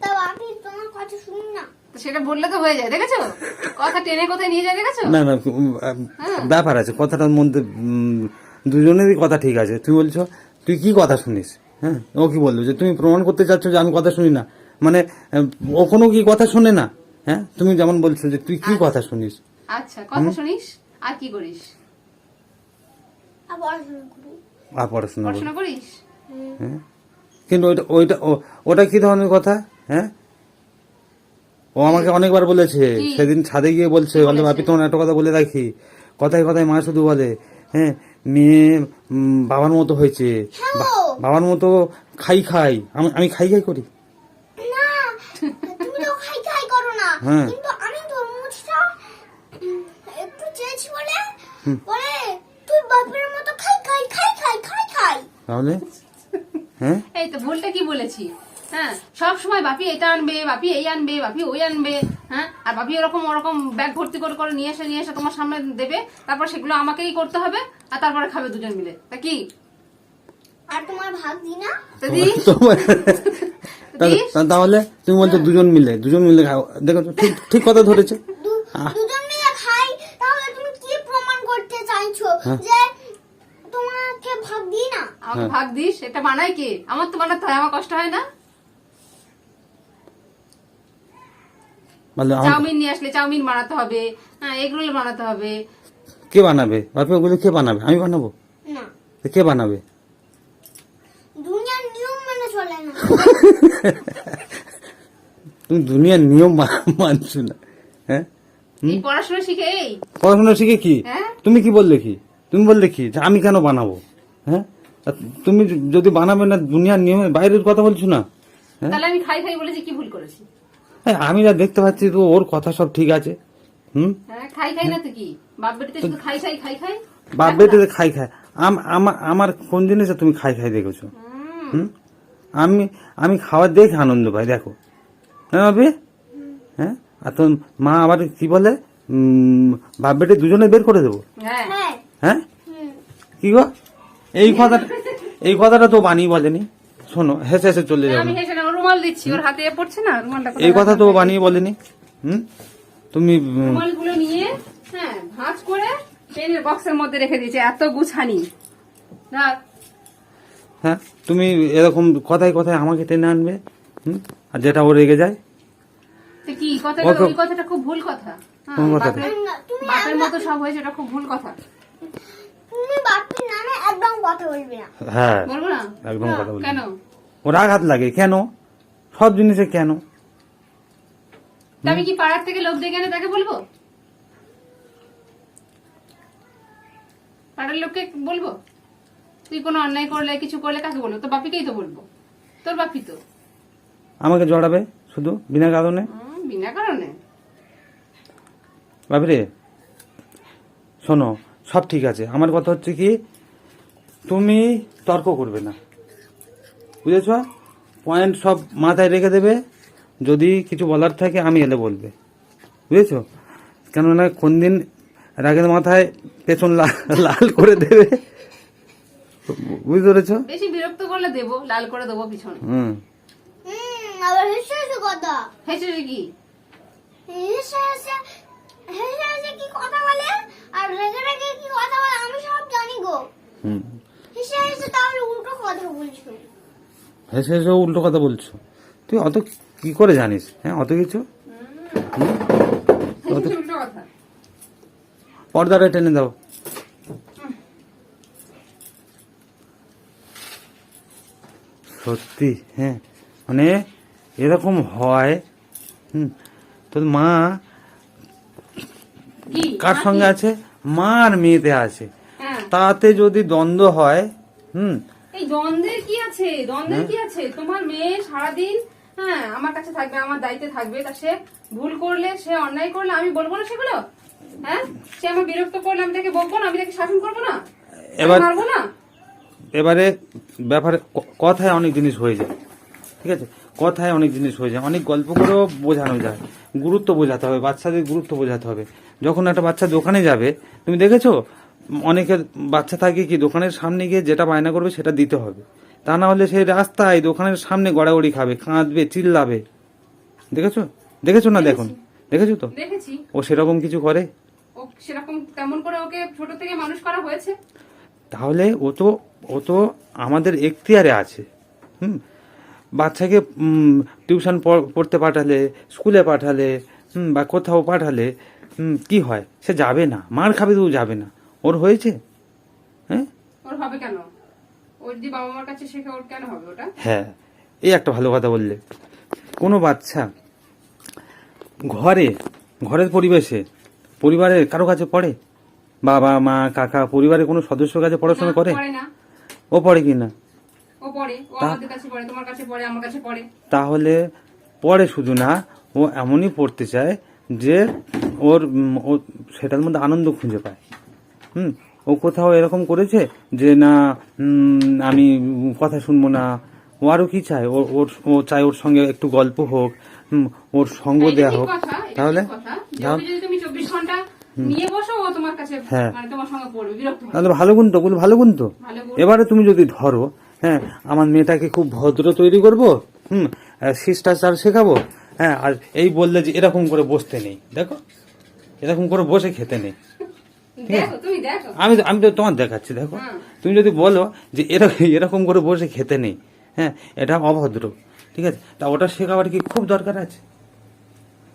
তাও আমি তোমার কথা শুনি না। তো সেটা বললে তো হয়ে যায়, দেখেছো কথা টেনে কোথায় নিয়ে যায়, দেখেছো? না না, ব্যাপার আছে কথাটার মধ্যে, দুজনেরই কথা ঠিক আছে। তুমি বলছো তুই কি কথা শুনিস, হ্যাঁ, ও কি বললো যে তুমি প্রমাণ করতে চাচ্ছ যে আমি কথা শুনি না, মানে ও কোনো কি কথা শুনে না? হ্যাঁ, তুমি যেমন বলছো যে তুই কি কথা শুনিস। আচ্ছা কথা শুনিস আর কি করিস? আবার শুরু করি। আর পড়াশোনা করি। পড়াশোনা করিস? হ্যাঁ, কিন্তু ওটা কি ধরনের কথা? হ্যাঁ, ও আমাকে অনেকবার বলেছে, কি? সেদিন ছাদে গিয়ে বলছে, কি বলে বলেছে? বাপি তোমার একটা কথা বলে রাখি, কথায় কথায় মা শুধু বলে, হ্যাঁ মেয়ে বাবার মতো হয়েছে, বাবার মতো খাই খাই। আমি খাই খাই করি না, তুমি তো খাই খাই করো না। হ্যাঁ। কিন্তু আমি তরমুজটা একটু চেয়েছি বলে বলে তুই বাপের মতো খাই খাই খাই খাই খাই খাই। তাহলে হ্যাঁ, এই তো ভুলটা কি বলেছি? হ্যাঁ, সব সময় বাপি এটা আনবে, বাপি এই আনবে, বাপি ওই আনবে, হ্যাঁ, আর বাপি ওরকম ব্যাগ ভর্তি করে করে নিয়ে এসে তোমার সামনে দেবে, তারপর সেগুলো আমাকেই করতে হবে, আর তারপরে খাবে দুজন মিলে, তা কি? আর তোমার ভাগ দি না? তা দি? তাহলে তুমি বলছো দুজন মিলে খাও। দেখো তো, ঠিক কথা ধরেছে। দুজন মিলে খাই। তাহলে তুমি কি প্রমাণ করতে চাইছো যে তোমাকে ভাগ দি না? আমাকে ভাগ দিস, এটা বানাই কে? আমার তো বানাতে হয়, আমার কষ্ট হয় না? বলে চাউমিন নিয়ে আসলে চাউমিন বানাতে হবে, হ্যাঁ এগরোল বানাতে হবে। কে বানাবে বাপি? ওগুলো কে বানাবে? আমি বানাবো? না, তো কে বানাবে? দুনিয়ার নিয়ম মেনে চলে না। তুমি দুনিয়ার নিয়ম মানছো না? হ্যাঁ, এই পড়াশোনা শিখে এই পড়াশোনা শিখে কি? হ্যাঁ? তুমি কি বললে কি? তুমি বললে কি যে আমি কেন বানাবো? হ্যাঁ, আর তুমি যদি বানাবে না, দুনিয়ার নিয়মে বাইরের কথা বলছো না? তাহলে আমি খাই খাই বলেছি, কি ভুল করেছি? হ্যাঁ, আমি যা দেখতে পাচ্ছি তো ওর কথা সব ঠিক আছে। হ্যাঁ খাই খাই না তো কি, বাপ বেটিতে শুধু খাই খাই খাই খাই। বাপ বেটিতে খাই খাই। আমার কোন জিনিসে তুমি খাই খাই দেখেছো? আমি খাওয়ার দেখে আনন্দ পাই, দেখো। হ্যাঁ বাপি? হ্যাঁ, আর তোর মা আবার কি বলে, বাপ বেটে দুজনে বের করে দেবো। হ্যাঁ হ্যাঁ। হ্যাঁ, কি গো, এই কথাটা তো বানিয়ে বলেনি। শোনো, হেসে হেসে চলে যাবো আমি হেসে না, রুমাল দিচ্ছি, ওর হাতে পড়ছে না রুমালটা। এই কথা তো বানিয়ে বলেনি। তুমি রুমালগুলো নিয়ে হ্যাঁ ভাঁজ করে পেনের বক্সের মধ্যে রেখে দিয়েছে, এত গুছানি। রাখ। হ্যাঁ তুমি এরকম কথায় কথায় আমাকে টেনে আনবে, আর যেটা ও রেগে যায়। তো কি কথাটা, ওই কথাটা খুব ভুল কথা। হ্যাঁ, কোন কথাটা? বাপের মতো সব হয়েছে, এটা খুব ভুল কথা। তুমি বাপির নামে একদম কথা বলবে না। হ্যাঁ বলবো না? একদম কথা বলবি কেন? না। ওর আঘাত লাগে কেন? সব জিনিসে কেন? তা আমি কি পাড়ার থেকে লোক ডেকে এনে তাকে বলবো? পাড়ার লোককে বলবো? তুই কোনো অন্যায় করলে, কিছু করলে কাকে বলবো? তোর বাপিকেই তো বলবো। তোর বাপি তো। আমাকে জড়াবে শুধু বিনা কারণে? বিনা কারণে? বাপরে শোনো, সব ঠিক আছে, আমার কথা হচ্ছে কি, তুমি তর্ক করবে না, বুঝেছ? পয়েন্ট সব মাথায় রেখে দেবে, যদি কিছু বলার থাকে আমি এলে বলবে, বুঝেছ? কেননা কোন দিন রাগের মাথায় পেছন লাল করে দেবে, বুঝতে পেরেছ? বেশি বিরক্ত করলে দেবো, লাল করে দেবো পিছনে। আবার হেসে হেসে কথা, হেসে কি? হেসে হেসে হেসে হেসে কি কথা বলে আর রেগে রেগে কি কথা বলে আমি সব জানি গো। হেসে হেসে তাহলে উল্টো কথা বলছো। হেসে হেসে উল্টো কথা বলছো? তুই অত কি করে জানিস? হ্যাঁ অত কিছু? হেসে উল্টো কথা। পর্দাটা টেনে দাও। সত্যি হ্যাঁ, মানে এরকম হয়। তোর মা কি? কার সঙ্গে আছে? মা আর মেয়েতে আছে, হ্যাঁ। তাতে যদি দ্বন্দ্ব হয়, এই দ্বন্দ্বের কি আছে? দ্বন্দ্বের কি আছে? তোমার মেয়ে সারাদিন হ্যাঁ আমার কাছে থাকবে, আমার দায়িত্বে থাকবে, তা সে ভুল করলে, সে অন্যায় করলে আমি বলবো না সেগুলো? হ্যাঁ, সে আমার বিরক্ত করলে আমি তাকে বলবো না, আমি তাকে শাসন করবো না, এবার মারবো না? এবারে ব্যাপারে কথায় অনেক জিনিস হয়ে যায়, ঠিক আছে? কথায় অনেক জিনিস হয়ে যায়, অনেক গল্প করেও বোঝানো যায়। গুরুত্ব বোঝাতে হবে, বাচ্চাদের গুরুত্ব বোঝাতে হবে। যখন একটা বাচ্চা দোকানে যাবে, তুমি দেখেছো অনেকের বাচ্চা থাকে কি দোকানের সামনে গিয়ে যেটা বায়না করবে সেটা দিতে হবে, তা না হলে সেই রাস্তায় দোকানের সামনে গড়াগড়ি খাবে, কাঁদবে, চিল্লাবে। দেখেছো? দেখেছো না? দেখুন, দেখেছো তো? দেখেছি। ও সেরকম কিছু করে? ও সেরকম তেমন করে ওকে ছোট থেকে মানুষ করা হয়েছে। তাহলে ও তো আমাদের এখতিয়ারে আছে। বাচ্চাকে টিউশন পড়তে পাঠালে, স্কুলে পাঠালে, বা কোথাও পাঠালে কি হয়? সে যাবে না, মার খাবে তো যাবে না। ওর হয়েছে? হ্যাঁ, ওর হবে কেন? ওর যদি বাবা মার কাছে শেখে, ওর কেন হবে ওটা? হ্যাঁ, এই একটা ভালো কথা বললে। কোনো বাচ্চা ঘরের পরিবেশে, পরিবারের কারো কাছে পড়ে? বাবা মা কাকা পরিবারের কোনো সদস্যের কাছে পড়াশোনা করে? পড়ে না। ও পড়ে কি না? ও পড়ে, ও আমাদের কাছে পড়ে, তোমার কাছে পড়ে, আমার কাছে পড়ে। তাহলে পড়ে শুধু না, ও এমনই পড়তে চায় যে ও সেটার মধ্যে আনন্দ খুঁজে পায়। ও কোথাও এরকম করেছে যে না আমি কথা শুনবো না? ও আরো কি চায়? ও চায় ওর সঙ্গে একটু গল্প হোক, ওর সঙ্গ দেয়া হোক। তাহলে যদি তুমি 24 ঘন্টা নিয়ে বসো, ও তোমার কাছে মানে তোমার সঙ্গে পড়বে, বিরক্ত হবে। তাহলে ভালো গুণ তো, ভালো গুণ তো। এবারে তুমি যদি ধরো, হ্যাঁ আমার মেয়েটাকে খুব ভদ্র তৈরি করবো, শিষ্টাচার শেখাবো, হ্যাঁ, আর এই বললে যে এরকম করে বসতে নেই, দেখো এরকম করে বসে খেতে নেই। দেখো, তুমি দেখো। আমি তো তোমার দেখাচ্ছি, দেখো। তুমি যদি বলো যে এরকম করে বসে খেতে নেই, হ্যাঁ এটা অভদ্র, ঠিক আছে, তা ওটা শেখাবার কি খুব দরকার আছে?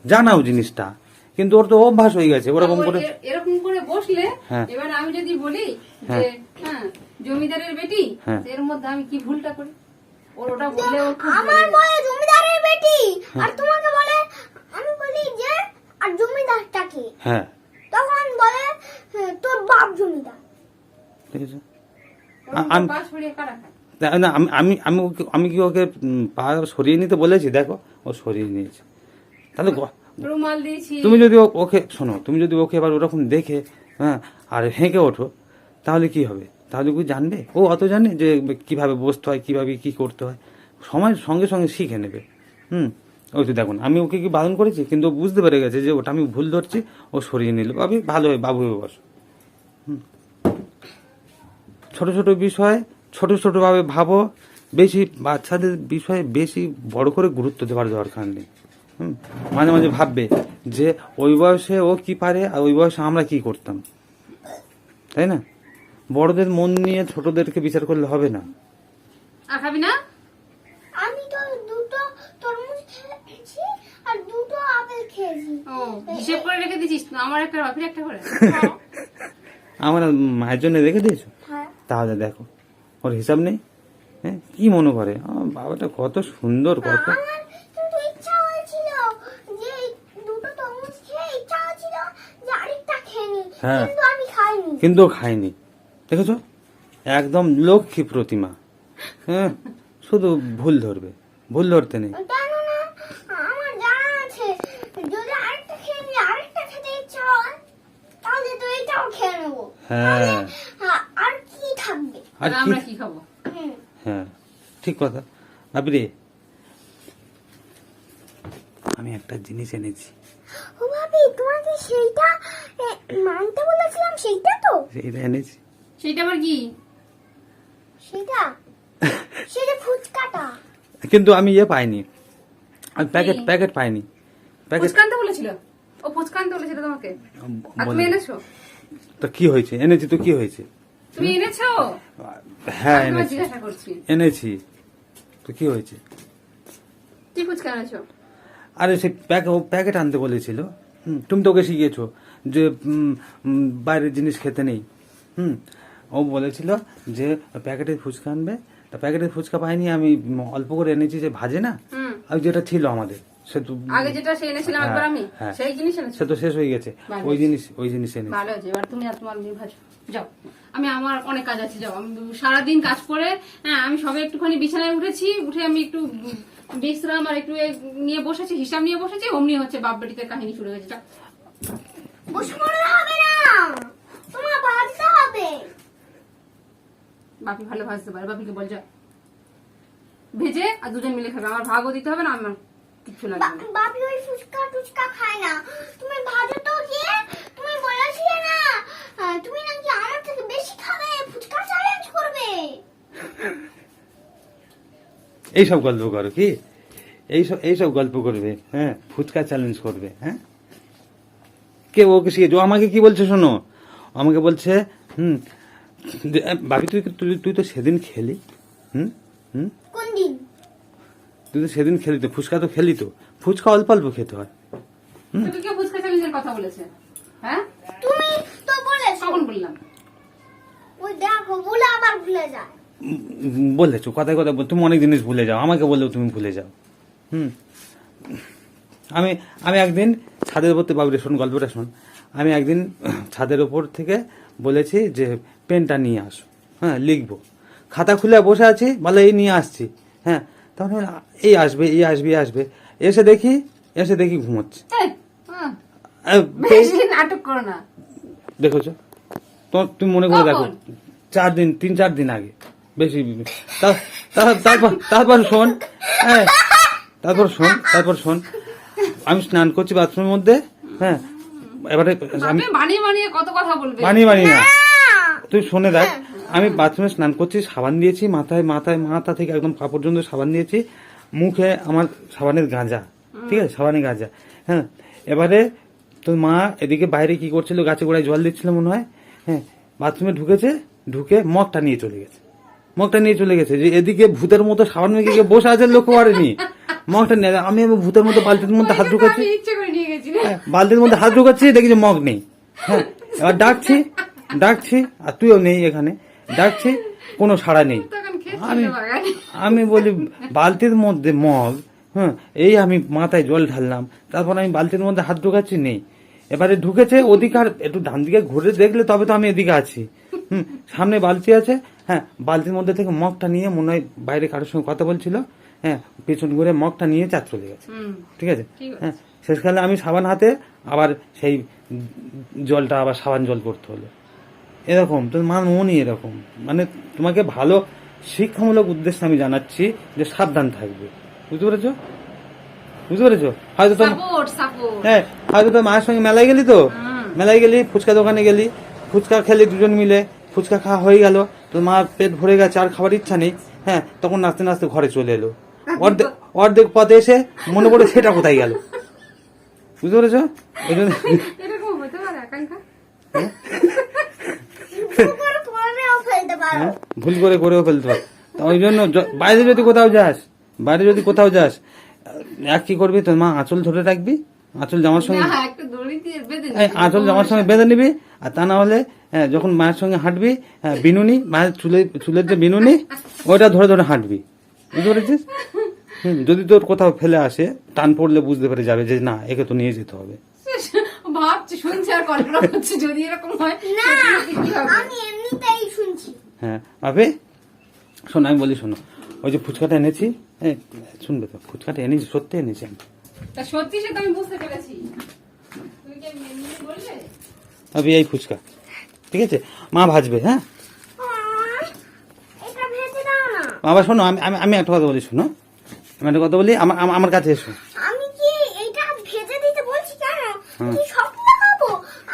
জানাও জিনিসটা, কিন্তু ওর তো অভ্যাস হয়ে গেছে ওরকম করে। এরকম করে বসলে, হ্যাঁ। এবার আমি যদি বলি যে জমিদারের বেটি, এর মধ্যে আমি কি ভুলটা করি? ওর ওটা বললে ওর খুব আমার বলে জমিদারের বেটি, আর তোমাকে বলে, আমি বলি যে আর জমিদারটা কি? হ্যাঁ, তখন বলে তোর বাপ জমিদার। ঠিক আছে। আমি পাশ সরিয়ে কারা খায়? না আমি কি ওকে পা সরিয়ে নিতে বলেছি? দেখো ও সরিয়ে নিয়েছে। তাহলে রুমাল দিয়েছি। তুমি যদি ওকে শোনো, তুমি যদি ওকে এবার ওরকম দেখে আর হেঁকে ওঠো, তাহলে কি হবে? তাহলে কি জানবে? ও অত জানে যে কিভাবে বসতে হয়, কিভাবে কি করতে হয়? সময়ের সঙ্গে সঙ্গে শিখে নেবে। ওই তো দেখুন, আমি ওকে কি বারণ করেছি, কিন্তু ও বুঝতে পেরে গেছে যে ওটা আমি ভুল ধরছি, ও সরিয়ে নিল। ভাবি ভালো হয়, বাবু হয়ে বসো। ছোট ছোট বিষয় ছোট ছোট ভাবে ভাবো, বেশি বাচ্চাদের বিষয়ে বেশি বড় করে গুরুত্ব দেওয়ার দরকার নেই। মাঝে মাঝে ভাববে যে ওই বয়সে ও কি পারে আর ওই বয়সে আমরা কি করতাম, তাই না? বড়দের মন নিয়ে ছোটদেরকে বিচার করলে হবে না। আর খাবি না? আমি তো দুটো তরমুজ খেয়েছি আর দুটো আপেল খেয়েছি। ও হিসেব করে রেখে দিছিস তো, আমার একটা বাপির একটা করে। আমার মায়ের জন্য রেখে দিয়েছো? হ্যাঁ। তাহলে দেখো ওর হিসাব নেই। হ্যাঁ, কি মনে করে আমার বাবাটা কত সুন্দর, কত আমার কিন্তু ইচ্ছা হয়েছিল যে এই দুটো তরমুজ খেয়ে ইচ্ছা হয়েছিল যে আরেকটা খেয়ে নি, হ্যাঁ। কিন্তু আমি খাইনি। কিন্তু ও খায়নি, দেখেছো? একদম লক্ষ্মী প্রতিমা। হ্যাঁ, শুধু ভুল ধরবে, ভুল ধরতে নেই। কেন না, আমার জানা আছে যদি আরেকটা খেয়ে নি, আরেকটা খেতে ইচ্ছা হয় তাহলে তো এটাও খেয়ে নেবো। হ্যাঁ, আর কি থাকবে? আর কি? আমরা কি খাবো? হুম। হ্যাঁ, ঠিক কথা। বাপরে, আমি একটা জিনিস এনেছি। ও ভাবি, তোমাকে সেইটা মানতে বলেছিলাম, সেইটা তো? এটা এনেছি। সেইটা আবার কি? সেটা সেটা ফুচকাটা। কিন্তু আমি পাইনি, আমি প্যাকেট পাইনি। প্যাকেট ফুচকা আনতে বলেছিল? ও ফুচকা আনতে বলেছিল তোমাকে? আর তুমি এনেছো? তো কি হয়েছে? এনেছি তো কি হয়েছে? তুমি এনেছো? হ্যাঁ আমি তোমায় এনেছি, জিজ্ঞাসা করছি এনেছি তো কি হয়েছে? কি ফুচকা এনেছো? আরে সে প্যাকেট আনতে বলেছিল। তুমি তো ওকে শিখিয়েছো যে বাইরের জিনিস খেতে নেই। ও বলেছিল যে প্যাকেটের ফুচকা আনবে, তা প্যাকেটের ফুচকা পাইনি, আমি অল্প করে এনেছি যে ভাজে না, হুম। আর যেটা ছিল আমাদের সে তো আগে যেটা সে এনেছিলাম হ্যাঁ, একবার আমি, হ্যাঁ। সেই জিনিস এনেছো? সে তো শেষ হয়ে গেছে। ভালো ওই জিনিস এনেছি। ভালো আছে, এবার তুমি আর তোমার মেয়ে ভাজো। যাও, আমি আমার অনেক কাজ আছে, যাও। আমি সারাদিন কাজ করে, হ্যাঁ, আমি সবে একটুখানি বিছানায় উঠেছি, উঠে আমি একটু বিশ্রাম আর একটু নিয়ে বসেছি, হিসাব নিয়ে বসেছি, অমনি হচ্ছে বাপ বেটিতে কাহিনী শুরু হয়েছে। যাও। বসে পড়লে হবে না, তোমার ভাজতে হবে। বাপি ভালো ভাজতে পারে, বাপিকে বল যাও ভেজে আর দুজন মিলে খাবে, আমার ভাগও দিতে হবে না, আমার কিচ্ছু লাগবে না। বাপি ওই ফুচকা টুচকা খায় না, তুমি ভাজো তো গিয়ে। তুমি বলেছিলে না তুমি নাকি আমার থেকে বেশি খাবে, ফুচকা চ্যালেঞ্জ করবে। এইসব গল্প করো কি? এইসব গল্প করবে? হ্যাঁ, ফুচকা চ্যালেঞ্জ করবে? হ্যাঁ, কে ওকে শিখেছো? আমাকে কি বলছে শোনো, আমাকে বলছে বাকি তুই তো সেদিন খেলি। কোন দিন? তুই তো সেদিন খেলি তো, ফুচকা তো খেলি তো, ফুচকা অল্প অল্প খেতে হয়। তোকে কে ফুচকা চ্যালেঞ্জের কথা বলেছে? হ্যাঁ, তুমি তো বলেছো। কখন বললাম? ওই দেখো, বলে আবার ভুলে যায়। বলেছো কথায় কথা, তুমি অনেক জিনিস ভুলে যাও, আমাকে বললেও তুমি ভুলে যাও। আমি একদিন ছাদের উপর, বাবুরে শোন, গল্পটা শোন। আমি একদিন ছাদের ওপর থেকে বলেছি যে পেনটা নিয়ে আসো, হ্যাঁ লিখবো। খাতা খুলে বসে আছি, বলে এই নিয়ে আসছি। হ্যাঁ, তখন এই আসবে, এসে দেখি ঘুমোচ্ছে। এই, হ্যাঁ, বেশি নাটক করো না। দেখেছো তো, তুমি মনে করে দেখো, কখন? 3-4 দিন আগে, বেশি। তারপর শোন, হ্যাঁ, তারপর শোন, আমি স্নান করছি বাথরুমের মধ্যে। হ্যাঁ, এবারে আমি বাপে বানিয়ে বানিয়ে কত কথা বলবে। বানিয়ে না, তুই শুনে দেখ। আমি বাথরুমে স্নান করছি, সাবান দিয়েছি মাথা থেকে একদম পা পর্যন্ত সাবান দিয়েছি, মুখে আমার সাবানের গাঁজা, ঠিক আছে, সাবানের গাঁজা। হ্যাঁ, এবারে তোর মা এদিকে বাইরে কি করছিল, গাছে গোড়ায় জল দিচ্ছিল মনে হয়। হ্যাঁ, বাথরুমে ঢুকে মগটা নিয়ে চলে গেছে, যে এদিকে ভূতের মতো সাবান মেখে বসে আছে, লক্ষ্য করেনি মগটা নিয়ে। আমি ভূতের মতো বালতির মধ্যে হাত ঢুকাচ্ছি, আমি ইচ্ছে করে নিয়ে গেছি রে। বালতির মধ্যে হাত ঢুকাচ্ছি, দেখি যে মগ নেই। হ্যাঁ, এবার ডাকছি আর তুইও নেই এখানে, ডাকছি, কোনো সাড়া নেই। তখন খেয়েছিল আমি বাগানে। আমি বলি বালতির মধ্যে মগ, হ্যাঁ, এই আমি মাথায় জল ঢাললাম, তারপর আমি বালতির মধ্যে হাত ঢুকাচ্ছি, নেই। এবারে ঢুকেছে ওদিকে, আর একটু ডান দিকে ঘুরে দেখলে তবে তো আমি এদিকে আছি। সামনে বালতি আছে, হ্যাঁ, বালতির মধ্যে থেকে মগটা নিয়ে মনে হয় বাইরে কারোর সঙ্গে কথা বলছিল, হ্যাঁ, পেছন ঘুরে মগটা নিয়ে চার চলে গেছে। ঠিক আছে, ঠিক আছে। হ্যাঁ, শেষকালে আমি সাবান হাতে আবার সেই জলটা আবার সাবান জল করতে হলো। এরকম তোর মার মনই এরকম, মানে তোমাকে ভালো শিক্ষামূলক উদ্দেশ্যে আমি জানাচ্ছি যে সাবধান থাকবে। বুঝতে পেরেছো? হয়তো সাপোর্ট। হ্যাঁ, হয়তো তোর মায়ের সঙ্গে মেলায় গেলি, ফুচকা দোকানে গেলি, ফুচকা খেলি দুজন মিলে, ফুচকা খাওয়া হয়ে গেল, তোর মা পেট ভরে গেছে, আর খাবার ইচ্ছা নেই। হ্যাঁ, তখন নাচতে নাচতে ঘরে চলে এলো, অর্ধেক পথে এসে মনে পড়ে সেটা কোথায় গেল। বুঝতে পেরেছো? ওই জন্য এরকম হতে পারে আকাঙ্ক্ষা? ভুল করে করেও ফেলতে পারো। হ্যাঁ, ভুল করে করেও ফেলতে পারো। তা ওই জন্য বাইরে যদি কোথাও যাস এক কি করবি, তোর মা আঁচল ধরে রাখবি, আঁচল জামার সঙ্গে না, একটা দড়ি দিয়ে বেঁধে এই আঁচল জামার সঙ্গে বেঁধে নিবি। আর তা না হলে যখন মায়ের সঙ্গে হাঁটবি, বিনুনি, মায়ের চুলের যে বিনুনি, ওইটা ধরে ধরে হাঁটবি। বুঝতে পেরেছিস? যদি তোর কোথাও ফেলে আসে, টান পড়লে বুঝতে পেরে যাবে যে না, একে তো নিয়ে যেতে হবে। ভাবছি, শুনছি আর কল্পনা করছি যদি এরকম হয় না, কি হবে। আমি এমনিতেই শুনছি। হ্যাঁ ভাবে, শোনো আমি বলি, শোনো, ওই যে ফুচকাটা এনেছি, শুনবে তো, ফুচকাটা এনেছি, সত্যি এনেছি আমি। তা সত্যি সে তো আমি বুঝতে পেরেছি, তুমি কি এমনি বললে? ভাবি এই ফুচকা, ঠিক আছে, মা ভাজবে। হ্যাঁ এটা ভেজে দাও না। বাবা শোনো, আমি একটা কথা বলি, শোনো, আমি একটা কথা বলি, আমার কাছে এসো। আমি কি এটা ভেজে দিতে বলছি কেন? হ্যাঁ। কি সবটা খাবো?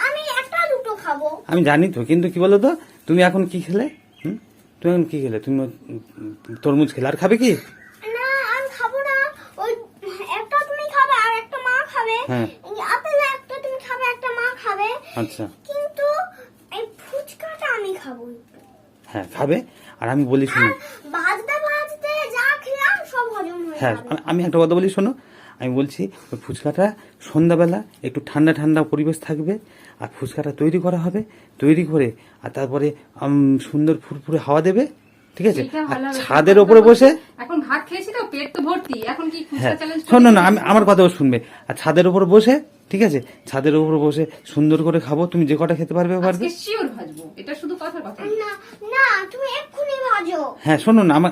আমি একটা দুটো খাবো। আমি জানি তো, কিন্তু কি বলো তো, তুমি এখন কি খেলে? তুমি এখন কি খেলে? তুমি তরমুজ খেলে, আর খাবে কি? না, আমি খাবো না। ওই একটা তুমি খাবে আর একটা মা খাবে। হ্যাঁ। এই আপেল একটা তুমি খাবে, একটা মা খাবে। আচ্ছা, কিন্তু এই ফুচকাটা আমি খাবো। হ্যাঁ খাবে। আর আমি বলি শোনো, আর ভাজতে ভাজতে যা খেলাম সব হজম হয়ে হ্যাঁ যাবে। আমি একটা কথা বলি, শোনো, আমি বলছি ওই ফুচকাটা সন্ধ্যাবেলা একটু ঠান্ডা ঠান্ডা পরিবেশ থাকবে, আর ফুচকাটা তৈরি করা হবে, তৈরি করে আর তারপরে সুন্দর ফুরফুরে হাওয়া দেবে, ঠিক আছে, এটা আর ভালো হবে। ছাদের ওপরে বসে, এখন ভাত খেয়েছি তো, পেট তো ভর্তি, এখন কি হ্যাঁ ফুচকা চ্যালেঞ্জ? শোনো না, আমার কথাও শুনবে, আর ছাদের উপর বসে, ঠিক আছে, ছাদের উপর বসে সুন্দর করে খাবো, তুমি যে কটা খেতে পারবে পারবে। আজকে শিওর ভাজবো, এটা শুধু কথার কথা না। না না, তুমি এক্ষুনি ভাজো। হ্যাঁ শোনো না, আমার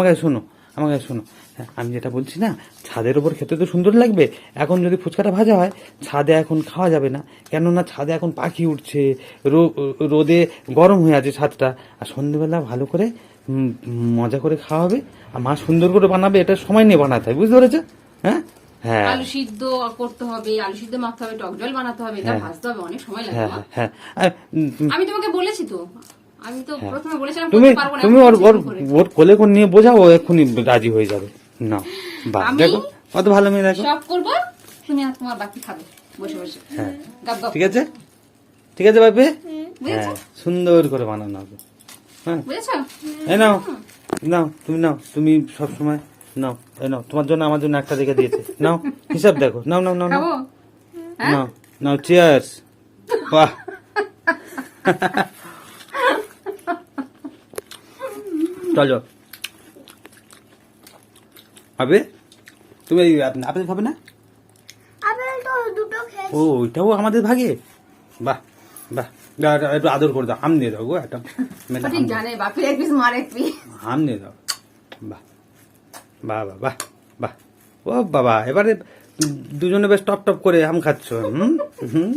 কাছে শোনো, আমার কাছে শোনো, হ্যাঁ, আমি যেটা বলছি না, ছাদের ওপর খেতে তো সুন্দর লাগবে। এখন যদি ফুচকাটা ভাজা হয়, ছাদে এখন খাওয়া যাবে না, কেননা ছাদে এখন পাখি উঠছে, রোদে গরম হয়ে আছে ছাদটা। আর সন্ধ্যেবেলা ভালো করে মজা করে খাওয়া হবে, আর মা সুন্দর করে বানাবে, এটা সময় নিয়ে বানাতে হয়, বুঝতে পেরেছো? হ্যাঁ হ্যাঁ আলু সিদ্ধ করতে হবে, আলু সিদ্ধ মাখতে হবে, টক জল বানাতে হবে, এটা ভাজতে হবে, অনেক সময় লাগবে হ্যাঁ মা। হ্যাঁ হ্যাঁ। আমি তোমাকে বলেছি তো, আমি তো প্রথমে বলেছিলাম তুমি করতে পারবো না, তুমি এখন ওর বলছি করে। ওর কোলে কোলে নিয়ে বোঝাও, ও এক্ষুনি রাজি হয়ে যাবে। না বাহ, আমি দেখো কত ভালো মেয়ে, দেখো। সব করবো, তুমি আর তোমার বাকি খাবে বসে বসে। হ্যাঁ গাব গাব। ঠিক আছে, ঠিক আছে ভাবি, বুঝেছো? হ্যাঁ সুন্দর করে বানানো হবে। হ্যাঁ বুঝেছো? এই নাও, নাও তুমি, নাও তুমি সব সময় নাও, এই নাও, তোমার জন্য আমার জন্য একটা রেখে দিয়েছে, নাও হিসাব দেখো, নাও নাও নাও নাও খাবো? নাও নাও, চিয়ার্স। বাহ, চলো আবে, তুমি এই আপেল খাবে না? আপেল তো দুটো খেয়েছি। ও ওইটাও আমাদের ভাগে, বাহ বাহ, একটু আদর করে দাও, আম নিয়ে দাও গো, একটা মেয়েটা ঠিক জানে বাপের এক পিস মার এক পিস। আম নিয়ে দাও। বাহ বাহ বাহ বাহ বাহ, ও বাবা, এবারে দুজনে বেশ টপ টপ করে আম খাচ্ছ। হুম হুম